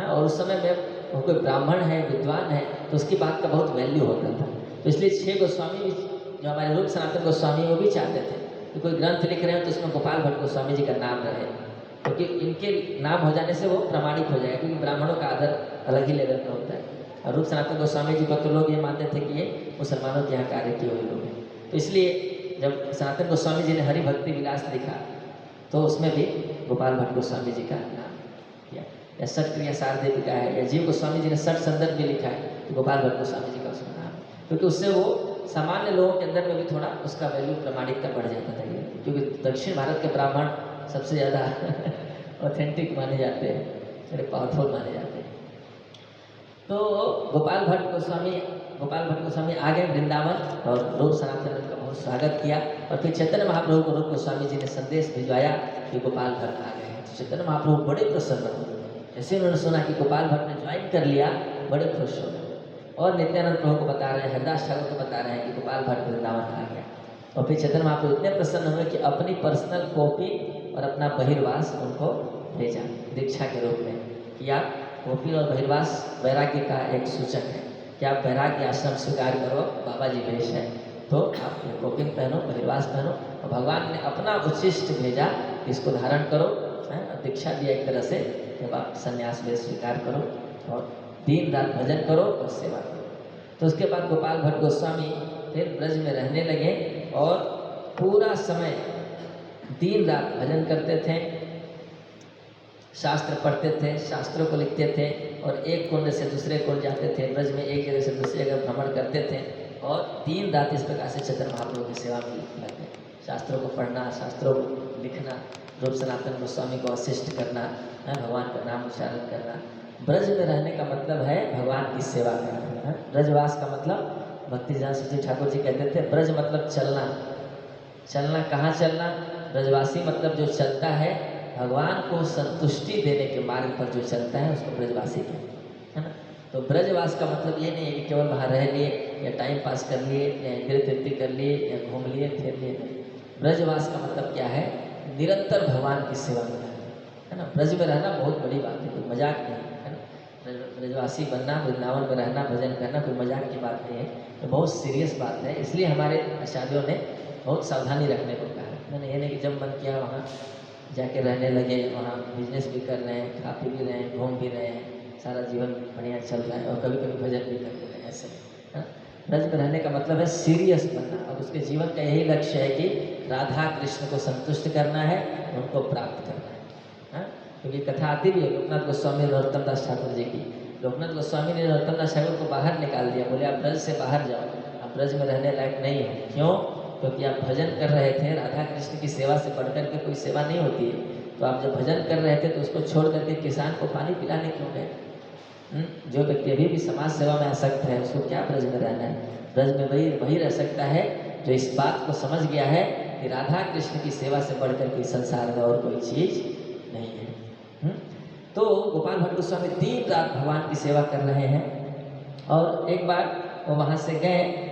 और उस समय में वो कोई ब्राह्मण है, विद्वान है, तो उसकी बात का बहुत वैल्यू होता था। तो इसलिए 6 गोस्वामी भी जो हमारे रूप सनातन गोस्वामी वो भी चाहते थे कि कोई ग्रंथ लिख रहे हैं तो उसमें गोपाल भट्ट गोस्वामी जी का नाम रहे, क्योंकि इनके नाम हो जाने से वो प्रमाणित हो जाएगा, क्योंकि ब्राह्मणों का आदर अलग ही लेवल पर होता है। और रूप सनातन गोस्वामी जी को तो लोग ये मानते थे कि ये मुसलमानों के यहाँ कार्य किए हुए लोग हैं। तो इसलिए जब सनातन गोस्वामी जी ने हरि भक्ति विलास लिखा तो उसमें भी गोपाल भट्ट गोस्वामी जी का नाम किया, या 6 क्रिया सार देविका है, या जीव गोस्वामी जी ने 6 संदर्भ भी लिखा है, तो गोपाल भट्ट गोस्वामी जी का उसमें नाम, क्योंकि उससे वो सामान्य लोगों के अंदर में भी थोड़ा उसका वैल्यू प्रामाणिकता बढ़ जाता था। क्योंकि दक्षिण भारत के ब्राह्मण सबसे ज़्यादा ऑथेंटिक माने जाते हैं, बड़े पावरफुल माने जाते हैं। तो गोपाल भट्ट गोस्वामी आ गए वृंदावन, और रूप सनातन ने उनका बहुत स्वागत किया। और फिर चैतन्य महाप्रभु को रूप गोस्वामी जी ने संदेश भिजवाया कि गोपाल भट्ट आ गए हैं। तो चैतन्य महाप्रभु बड़े प्रसन्न हुए, जैसे उन्होंने सुना कि गोपाल भट्ट ने ज्वाइन कर लिया, बड़े खुश हो गए। और नित्यानंद प्रभु को बता रहे हैं, हरिदास ठाकुर को बता रहे हैं कि गोपाल भट्ट वृंदावन आ गया। और फिर चैतन्य महाप्रभु इतने प्रसन्न हुए कि अपनी पर्सनल कॉपी और अपना बहिर्वास उनको भेजा दीक्षा के रूप में कि आप कॉपी और बहिर्वास वैराग्य का एक सूचक है कि आप वैराग्य आश्रम स्वीकार करो, बाबा जी भेष है, तो आप कॉपी पहनो, बहिर्वास पहनो। और भगवान ने अपना उच्छिष्ट भेजा, इसको धारण करो, और दीक्षा दिया एक तरह से, जब आप संन्यास वेश स्वीकार करो और दिन रात भजन करो और सेवा करो। तो उसके बाद गोपाल भट्ट गोस्वामी फिर ब्रज में रहने लगे और पूरा समय दिन रात भजन करते थे, शास्त्र पढ़ते थे, शास्त्रों को लिखते थे और एक कुंड से दूसरे कुंड जाते थे, ब्रज में एक जगह से दूसरी जगह भ्रमण करते थे और दिन रात इस प्रकार से चैतन्य महाप्रभु की सेवा में लगे। शास्त्रों को पढ़ना, शास्त्रों को लिखना, रूप सनातन गोस्वामी को असिस्ट करना, भगवान का नाम उच्चारण करना। ब्रज में रहने का मतलब है भगवान की सेवा करना। ब्रजवास का मतलब भक्ति जहाँ सचिव ठाकुर जी कहते थे, ब्रज मतलब चलना। चलना कहाँ चलना? ब्रजवासी मतलब जो चलता है भगवान को संतुष्टि देने के मार्ग पर जो चलता है उसको ब्रजवासी कहते हैं, है ना। तो ब्रजवास का मतलब ये नहीं है कि केवल वहाँ रह लिए या टाइम पास कर लिए या इंद्रिय तृप्ति कर लिए या घूम लिए फिर लिए, नहीं। ब्रजवास का मतलब क्या है? निरंतर भगवान की सेवा में रहना, है ना। ब्रज में रहना बहुत बड़ी बात है, कोई मजाक नहीं है ना। ब्रजवासी बनना, वृंदावन में रहना, भजन करना कोई मजाक की बात नहीं है, तो बहुत सीरियस बात है। इसलिए हमारे आचार्यों ने बहुत सावधानी रखने को कहा है। मैंने ये नहीं कि जब मन किया वहाँ जाके रहने लगे, वहाँ बिजनेस भी कर रहे हैं, खा पी भी रहे हैं, घूम भी रहे हैं, सारा जीवन बढ़िया चल रहा है और कभी कभी भजन भी कर रहे हैं, ऐसे। ब्रज में रहने का मतलब है सीरियस बनना और उसके जीवन का यही लक्ष्य है कि राधा कृष्ण को संतुष्ट करना है, उनको प्राप्त करना है। क्योंकि कथा आती भी है लोकनाथ गोस्वामी नरोत्तम दास ठाकुर जी की। लोकनाथ गोस्वामी ने नरोत्तम दास ठाकुर को बाहर निकाल दिया, बोले आप ब्रज से बाहर जाओ, आप ब्रज में रहने लायक नहीं हो। क्यों? क्योंकि आप भजन कर रहे थे, राधा कृष्ण की सेवा से बढ़कर के कोई सेवा नहीं होती है। तो आप जब भजन कर रहे थे तो उसको छोड़ करके किसान को पानी पिलाने क्यों गए? जो व्यक्ति अभी भी समाज सेवा में आसक्त है उसको क्या ब्रज में रहना है? ब्रज में वही रह सकता है जो इस बात को समझ गया है कि राधा कृष्ण की सेवा से बढ़कर के संसार में और कोई चीज नहीं है। तो गोपाल भट्ट गोस्वामी दिन रात भगवान की सेवा कर रहे हैं। और एक बार वो वहाँ से गए,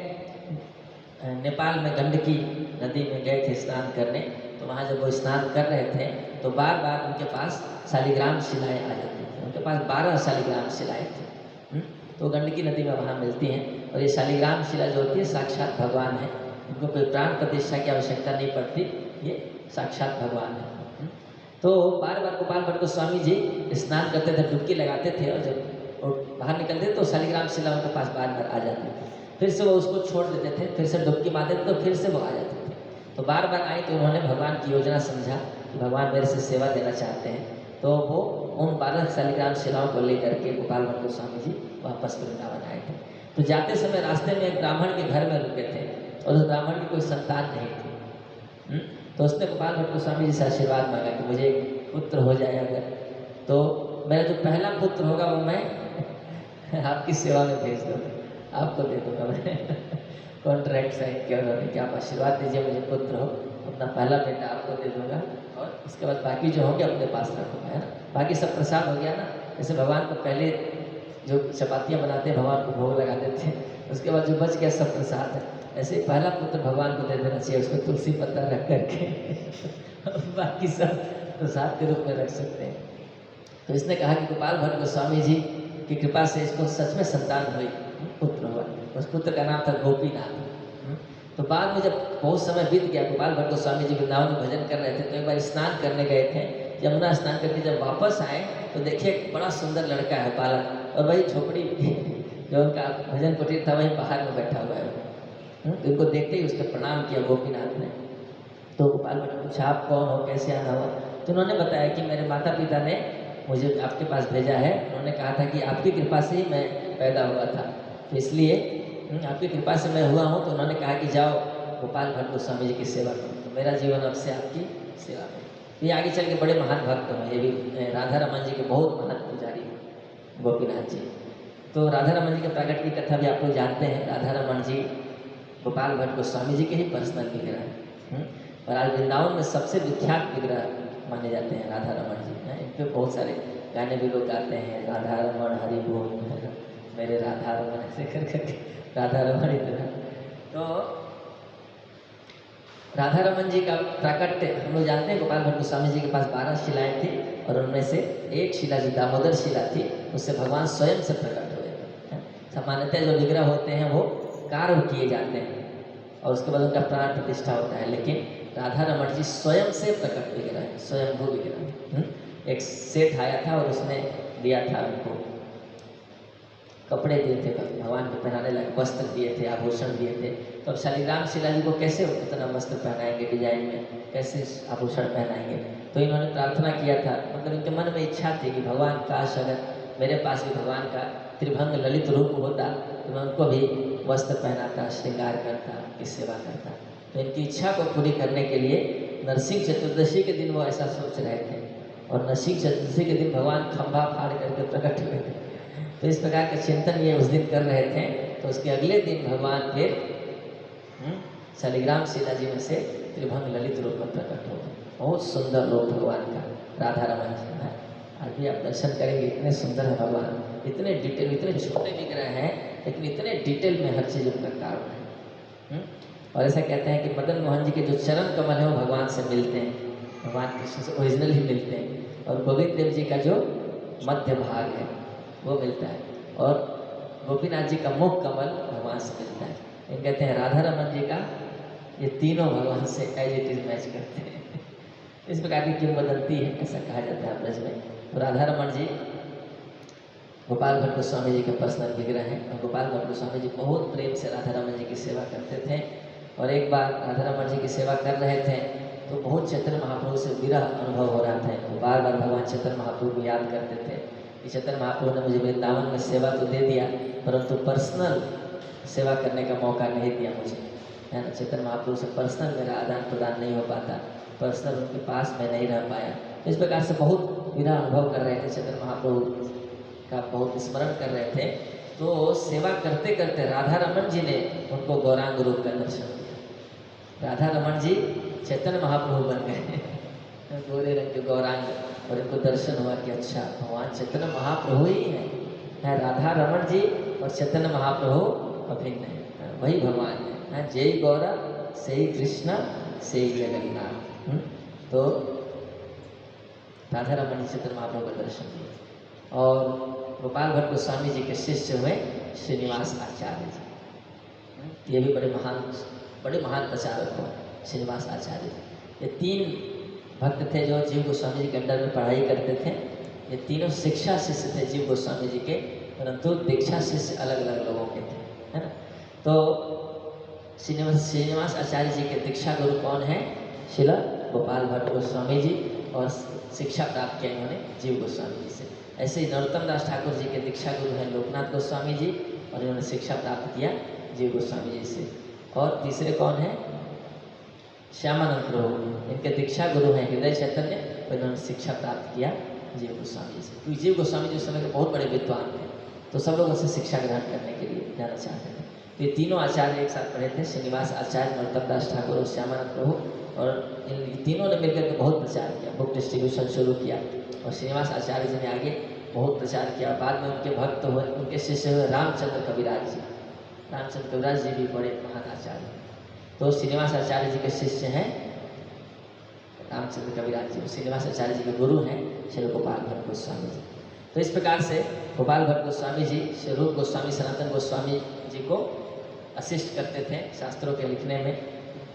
नेपाल में गंडकी नदी में गए थे स्नान करने। तो वहाँ जब वो स्नान कर रहे थे तो बार बार उनके पास शालिग्राम शिलाएँ आ जाती थी। उनके पास 12 शालिग्राम शिलाएँ थी। तो गंडकी नदी में वहाँ मिलती हैं और ये शालिग्राम शिला जो होती है साक्षात भगवान है। उनको कोई प्राण प्रतिष्ठा की आवश्यकता नहीं पड़ती, ये साक्षात भगवान है। तो बार बार गोपाल भट्ट गोस्वामी जी स्नान करते थे, डुबकी लगाते थे और जब वो बाहर निकलते तो शालिग्राम शिला उनके पास बार बार आ जाती थी। फिर से वो उसको छोड़ देते थे, फिर से डुबकी मारते थे तो फिर से वो आ जाते थे। तो बार बार आए तो उन्होंने भगवान की योजना समझा कि भगवान मेरे से सेवा देना चाहते हैं। तो वो उन 12 शालिग्राम शिलाओं को लेकर के गोपाल भट्ट गोस्वामी जी वापस वृंदावन आए थे। तो जाते समय रास्ते में एक ब्राह्मण के घर में रुके थे और उस ब्राह्मण की कोई संतान नहीं थी। तो उसने गोपाल भट्ट गोस्वामी जी से आशीर्वाद मांगा कि मुझे एक पुत्र हो जाए अगर, तो मेरा जो पहला पुत्र होगा वो मैं आपकी सेवा में भेज दूँगा, आपको दे दूँगा मैं। कॉन्ट्रैक्ट साइन किया उन्होंने कि आप आशीर्वाद दीजिए मुझे पुत्र हो, अपना पहला बेटा आपको दे दूँगा और इसके बाद बाकी जो होंगे अपने पास रखूँगा, है ना। बाकी सब प्रसाद हो गया ना। जैसे भगवान को पहले जो चपातियाँ बनाते हैं भगवान को भोग लगा देते हैं, उसके बाद जो बच गया सब प्रसाद है। ऐसे ही पहला पुत्र भगवान को दे देना चाहिए, उसको तुलसी पत्ता रख करके बाकी सब प्रसाद के रूप में रख सकते हैं। तो इसने कहा कि गोपाल भट्ट गोस्वामी जी की कृपा से इसको सच में संतान हुई, पुत्र हुआ। उस पुत्र का नाम था गोपीनाथ। तो बाद में जब बहुत समय बीत गया, गोपाल भट्ट गोस्वामी जी वृंदावन में भजन कर रहे थे, तो एक बार स्नान करने गए थे। यमुना स्नान करके जब वापस आए तो देखिए एक बड़ा सुंदर लड़का है बालक, और वही झोपड़ी जो उनका भजन कुटीर था वहीं बाहर में बैठा हुआ है। तो उनको देखते ही उसने प्रणाम किया गोपीनाथ ने। तो गोपाल भट्ट ने पूछा आप कौन हो, कैसे आना हुआ? तो उन्होंने बताया कि मेरे माता पिता ने मुझे आपके पास भेजा है। उन्होंने कहा था कि आपकी कृपा से ही मैं पैदा हुआ था, तो इसलिए आपकी कृपा से मैं हुआ हूँ। तो उन्होंने कहा कि जाओ गोपाल भट्ट गोस्वामी जी की सेवा करो। तो मेरा जीवन अब से आपकी सेवा में। ये आगे चल के बड़े महान भक्त हैं, ये भी राधा रमन जी के बहुत महान पुजारी हैं गोपीनाथ जी। तो राधा रमन जी के प्रकट की कथा भी आप लोग जानते हैं। राधा रमन जी गोपाल भट्ट गोस्वामी जी के ही पर्सनल विग्रह हैं और आज वृंदावन में सबसे विख्यात विग्रह माने जाते हैं राधा रमन जी। इन पे बहुत सारे गाने भी लोग गाते हैं, राधा रमन हरि बोल, मेरे राधा रमन ऐसे कर करके राधा रमन इतना। तो राधा रमन जी का प्राकट्य हम लोग जानते हैं, गोपाल भट्ट गोस्वामी जी के पास 12 शिलाएं थी और उनमें से एक शिला जो दामोदर शिला थी उससे भगवान स्वयं से प्रकट हुए हैं। सामान्यतः जो विग्रह होते हैं वो कार्य किए जाते हैं और उसके बाद उनका प्राण प्रतिष्ठा होता है, लेकिन राधा रमन जी स्वयं से प्रकट विग्रह है, स्वयंभू विग्रह। एक सेठ आया था और उसने दिया था उनको कपड़े दिए थे, भगवान को पहनाने लगे, वस्त्र दिए थे, आभूषण दिए थे। तो अब शालिग्राम शिला जी को कैसे उतना वस्त्र पहनाएंगे, डिजाइन में कैसे आभूषण पहनाएंगे। तो इन्होंने प्रार्थना किया था, मतलब इनके मन में इच्छा थी कि भगवान काश अगर मेरे पास भी भगवान का त्रिभंग ललित रूप होता तो मैं उनको भी वस्त्र पहनाता, श्रृंगार करता, उनकी सेवा करता। तो इनकी इच्छा को पूरी करने के लिए नरसिंह चतुर्दशी के दिन वो ऐसा सोच रहे थे और नरसिंह चतुर्दशी के दिन भगवान खंभा फाड़ करके प्रकट हुए थे। तो इस प्रकार का चिंतन ये उस दिन कर रहे थे। तो उसके अगले दिन भगवान फिर शालिग्राम शिला जी में से त्रिभंग ललित रूप में प्रकट हो गए। बहुत सुंदर रूप भगवान का राधा रमन जी है। आज भी आप दर्शन करेंगे, इतने सुंदर है भगवान, इतने डिटेल, इतने छोटे विग्रह हैं लेकिन इतने डिटेल में हर चीज़ उनका कार्य है। और ऐसा कहते हैं कि मदन मोहन जी के जो चरण कमल है वो भगवान से मिलते हैं, भगवान कृष्ण से ओरिजिनल ही मिलते हैं। और गोविंद देव जी का जो मध्य भाग है वो मिलता है और गोपीनाथ जी का मुख कमल भगवान से मिलता है। ये कहते हैं राधा रमन जी का ये तीनों भगवान से एज इट इज मैच करते हैं। इस प्रकार की किंवदंती है, ऐसा कहा जाता है ब्रज में। तो राधा रमन जी गोपाल भट्ट गोस्वामी जी के पर्सनल विग्रह हैं और गोपाल भट्ट गोस्वामी जी बहुत प्रेम से राधा रमन जी की सेवा करते थे। और एक बार राधा रमन जी की सेवा कर रहे थे तो बहुत चैतन्य महाप्रभु से विरह अनुभव हो रहा था। तो बार बार भगवान चैतन्य महाप्रभु को याद करते थे कि चैतन्य महाप्रभु ने मुझे वृंदावन में सेवा तो दे दिया परंतु पर्सनल सेवा करने का मौका नहीं दिया मुझे, है ना। चैतन्य महाप्रभु से पर्सनल मेरा आदान प्रदान नहीं हो पाता, पर्सनल उनके पास मैं नहीं रह पाया। इस प्रकार से बहुत विरह अनुभव कर रहे थे, चैतन्य महाप्रभु का बहुत स्मरण कर रहे थे। तो सेवा करते करते राधा रमन जी ने उनको गौरांग रूप का दर्शन दिया। राधा रमन जी चैतन्य महाप्रभु बन गए गोरे रंग के गौरांग, और इनको दर्शन हुआ कि अच्छा भगवान चैतन्य महाप्रभु ही है। राधा रमन जी और चैतन्य महाप्रभु अभिन्न है, वही भगवान है। जय गौरा से ही कृष्ण से ही जगन्नाथ। तो राधा रमन जी चैतन्य महाप्रभु का दर्शन दिया। और गोपाल भट्ट गोस्वामी जी के शिष्य हुए श्रीनिवास आचार्य जी। ये भी बड़े महान प्रचारक हुए श्रीनिवास आचार्य जी। ये 3 भक्त थे जो जीव गोस्वामी जी के अंडर में पढ़ाई करते थे। ये तीनों शिक्षा शिष्य थे जीव गोस्वामी जी के, परंतु दीक्षा शिष्य अलग अलग लोगों के थे, है ना। तो श्रीनिवास आचार्य जी के दीक्षा गुरु कौन है? श्रील गोपाल भट्ट गोस्वामी जी, और शिक्षा प्राप्त किया इन्होंने जीव गोस्वामी जी से। ऐसे ही नरोत्तम दास ठाकुर जी के दीक्षा गुरु हैं लोकनाथ गोस्वामी जी, और इन्होंने शिक्षा प्राप्त किया जीव गोस्वामी जी से। और तीसरे कौन है? श्यामानंद प्रभु, इनके दीक्षा गुरु हैं हृदय चैतन्य, और इन्होंने शिक्षा प्राप्त किया जीव गोस्वामी जी से। क्योंकि जीव गोस्वामी जी उस समय के बहुत बड़े विद्वान थे, तो सब लोग उनसे शिक्षा ग्रहण करने के लिए जाना चाहते थे। तो ये तीनों आचार्य एक साथ पढ़े थे, श्रीनिवास आचार्य, नरोत्तम दास ठाकुर और श्यामानंद प्रभु। और इन तीनों ने मिलकर के बहुत प्रचार किया, बुक डिस्ट्रीब्यूशन शुरू किया। और श्रीनिवास आचार्य जी ने आगे बहुत प्रचार किया। बाद में उनके भक्त हुए, उनके शिष्य हुए रामचंद्र कविराज जी। रामचंद्र कविराज जी भी बड़े महान आचार्य। तो श्रीनिवास आचार्य जी के शिष्य हैं रामचंद्र कविराज जी, श्रीनिवास आचार्य जी के गुरु हैं श्री गोपाल भट्ट गोस्वामी जी। तो इस प्रकार से गोपाल भट्ट गोस्वामी जी श्री रूप गोस्वामी सनातन गोस्वामी जी को असिस्ट करते थे शास्त्रों के लिखने में।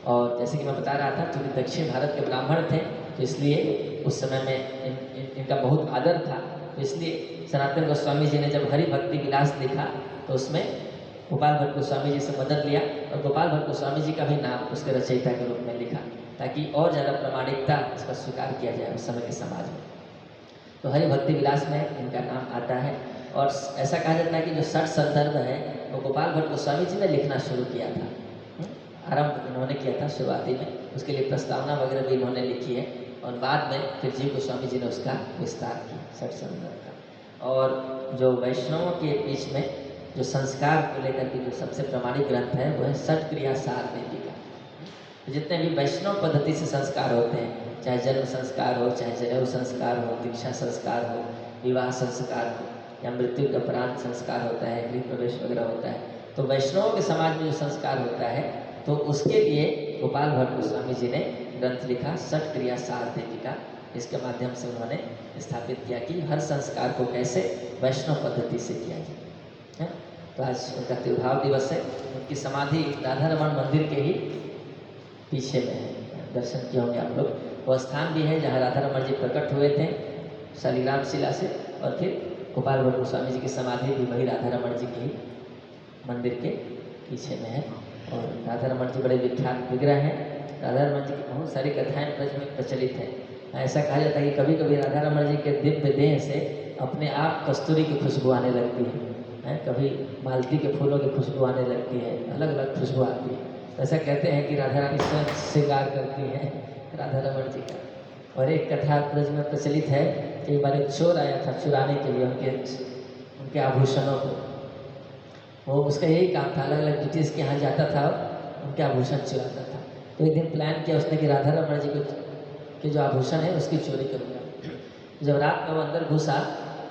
और जैसे कि मैं बता रहा था, क्योंकि दक्षिण भारत के ब्राह्मण थे तो इसलिए उस समय में इनका बहुत आदर था। तो इसलिए सनातन गोस्वामी जी ने जब हरि भक्ति विलास लिखा तो उसमें गोपाल भट्ट गोस्वामी जी से मदद लिया, और गोपाल भट्ट गोस्वामी जी का भी नाम उसके रचयिता के रूप में लिखा, ताकि और ज़्यादा प्रामाणिकता इसका स्वीकार किया जाए उस समय के समाज में। तो हरि भक्ति विलास में इनका नाम आता है। और ऐसा कहा जाता है कि जो 60 संदर्भ है वो गोपाल भट्ट गोस्वामी जी ने लिखना शुरू किया था। आरंभ इन्होंने किया था शुरुआती में, उसके लिए प्रस्तावना वगैरह भी इन्होंने लिखी है, और बाद में फिर जीव गोस्वामी जी ने उसका विस्तार किया 60 संदर्भ का। और जो वैष्णवों के बीच में जो संस्कार को लेकर के जो सबसे प्रमाणिक ग्रंथ है वो है षट क्रिया सार वेदिका। तो जितने भी वैष्णव पद्धति से संस्कार होते हैं, चाहे जन्म संस्कार हो, चाहे जनेऊ संस्कार हो, दीक्षा संस्कार हो, विवाह संस्कार हो, या मृत्यु के उपरांत संस्कार होता है, गृह प्रवेश वगैरह होता है। तो वैष्णवों के समाज में जो संस्कार होता है तो उसके लिए गोपाल भट्ट गोस्वामी जी ने ग्रंथ लिखा षट क्रिया साध्य टीका। इसके माध्यम से उन्होंने स्थापित किया कि हर संस्कार को कैसे वैष्णव पद्धति से किया जाए। तो आज उनका तिरुभाव दिवस है। उनकी समाधि राधा रमण मंदिर के ही पीछे में है, दर्शन किए होंगे आप लोग। वो स्थान भी है जहाँ राधा रमण जी प्रकट हुए थे शालिग्राम शिला से, और फिर गोपाल भट्ट गोस्वामी जी की समाधि भी वही राधा रमण जी के ही मंदिर के पीछे में है। और राधा रमण जी बड़े विख्यात विग्रह हैं। राधा रमण जी की बहुत सारी कथाएं ब्रज में प्रचलित हैं। ऐसा कहा जाता है कि कभी कभी राधा रमण जी के दिव्य देह से अपने आप कस्तूरी की खुशबू आने लगती है, कभी मालती के फूलों की खुशबू आने लगती है, अलग अलग खुशबू आती है। तो ऐसा कहते हैं कि राधा रानी स्वयं श्रृंगार करती हैं राधा रमण जी का। और एक कथा ब्रज में प्रचलित है कि एक बार एक चोर आया था चुराने के लिए उनके आभूषणों को। वो उसका यही काम था, अलग अलग ब्रिटिश के यहाँ जाता था, उनके आभूषण चुराता था। तो एक दिन प्लान किया उसने कि राधा रमण जी के जो आभूषण है उसकी चोरी करूँगा। जब रात में वो अंदर घुसा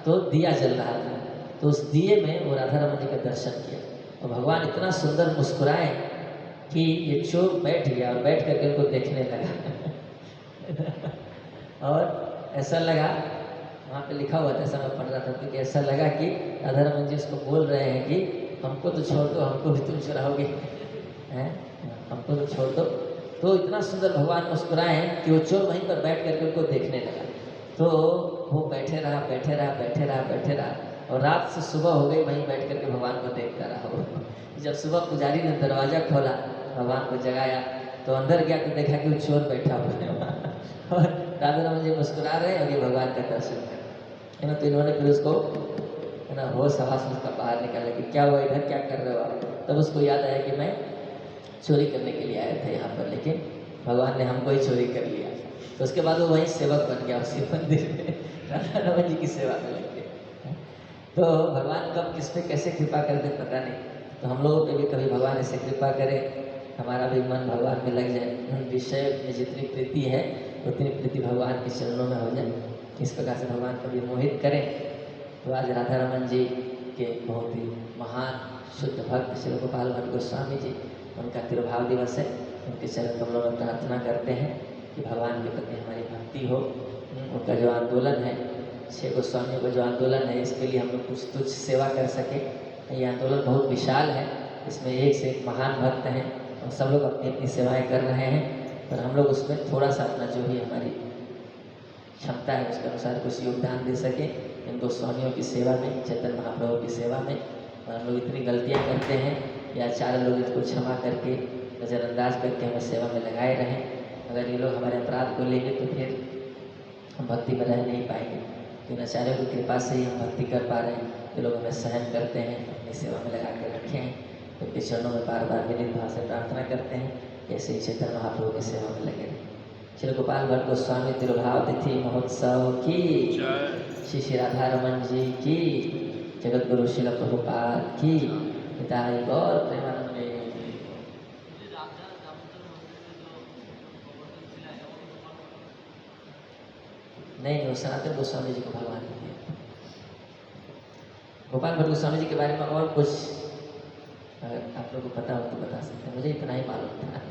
तो दिया जल रहा था, तो उस दिए में वो राधा रमण जी का दर्शन किया और भगवान इतना सुंदर मुस्कुराए कि ये चोर बैठ गया और बैठ करके उनको देखने लगा। और ऐसा लगा, वहाँ पे लिखा हुआ था, ऐसा मैं पढ़ रहा था, क्योंकि ऐसा लगा कि राधा रमण जी उसको बोल रहे हैं कि हमको तो छोड़ दो, हमको भी तुम चुराओगे, हैं, हमको तो छोड़ दो। तो इतना सुंदर भगवान मुस्कुराए कि वो चोर वहीं पर बैठ करके उनको देखने लगा। तो वो बैठे रहा बैठे रहा बैठे रहा बैठे रहा, और रात से सुबह हो गई, वहीं बैठ करके भगवान को देखता रहा। जब सुबह पुजारी ने दरवाज़ा खोला, भगवान को जगाया, तो अंदर गया तो देखा कि वो चोर बैठा हुआ है और राधा रमण जी मुस्कुरा रहे हैं और ये भगवान का दर्शन कर रहे हैं। तो इन्होंने फिर उसको है ना होश हवास उसका बाहर निकाला कि क्या हुआ, इधर क्या कर रहे हो आप। तब उसको याद आया कि मैं चोरी करने के लिए आया था यहाँ पर, लेकिन भगवान ने हमको ही चोरी कर लिया। तो उसके बाद वो वहीं सेवक बन गया उसी मंदिर में, राधा रमण जी की सेवा में लग गया। तो भगवान कब किस पे कैसे कृपा कर दे पता नहीं। तो हम लोगों पे भी कभी भगवान ऐसे कृपा करे, हमारा भी मन भगवान में लग जाए, विषय में जितनी प्रीति है उतनी प्रीति भगवान के चरणों में हो जाए। इस प्रकार से भगवान कभी मोहित करें। तो आज राधा रमण जी के बहुत ही महान शुद्ध भक्त श्री गोपाल भट्ट गोस्वामी जी, उनका तिरुभाव दिवस है। उनके चरण कमलों में प्रार्थना करते हैं कि भगवान के प्रति हमारी भक्ति हो। उनका जो आंदोलन है, 6 गोस्वामियों का जो आंदोलन है, इसके लिए हम लोग कुछ तुच्छ सेवा कर सके। ये आंदोलन बहुत विशाल है, इसमें एक से एक महान भक्त हैं और सब लोग अपनी अपनी सेवाएं कर रहे हैं। पर हम लोग उसमें थोड़ा सा अपना जो भी हमारी क्षमता है उसके अनुसार कुछ योगदान दे सके इन गोस्वामियों की सेवा में, चैतन्य महाप्रभु की सेवा में। और हम लोग इतनी गलतियाँ करते हैं, या आचार्य लोग इसको क्षमा करके नज़रअंदाज करके हमें सेवा में लगाए रहें। अगर ये लोग हमारे अपराध को लेंगे तो फिर हम भक्ति में रह नहीं पाएंगे। तो आचार्यों की कृपा से ही हम भक्ति कर पा रहे हैं। ये लोग हमें सहन करते हैं, अपनी सेवा में लगा कर रखे हैं। तो उनके चरणों में बार बार विनीत भाव से प्रार्थना करते हैं ऐसे ही चैतन्य महाप्रभु की सेवा में लगे रहें। श्री गोपाल भट्ट गोस्वामी तिरुभाव तिथि महोत्सव की, श्री श्री राधा रमण जी की, जगत गुरु श्रील प्रभुपाद की, पिताई गौर प्रेमानंद। नहीं, वो सनातन गोस्वामी जी को भगवान ने दिया। गोपाल भट्ट गोस्वामी जी के बारे में और कुछ अगर आप लोगों को पता हो तो बता सकते हैं, मुझे इतना ही मालूम था।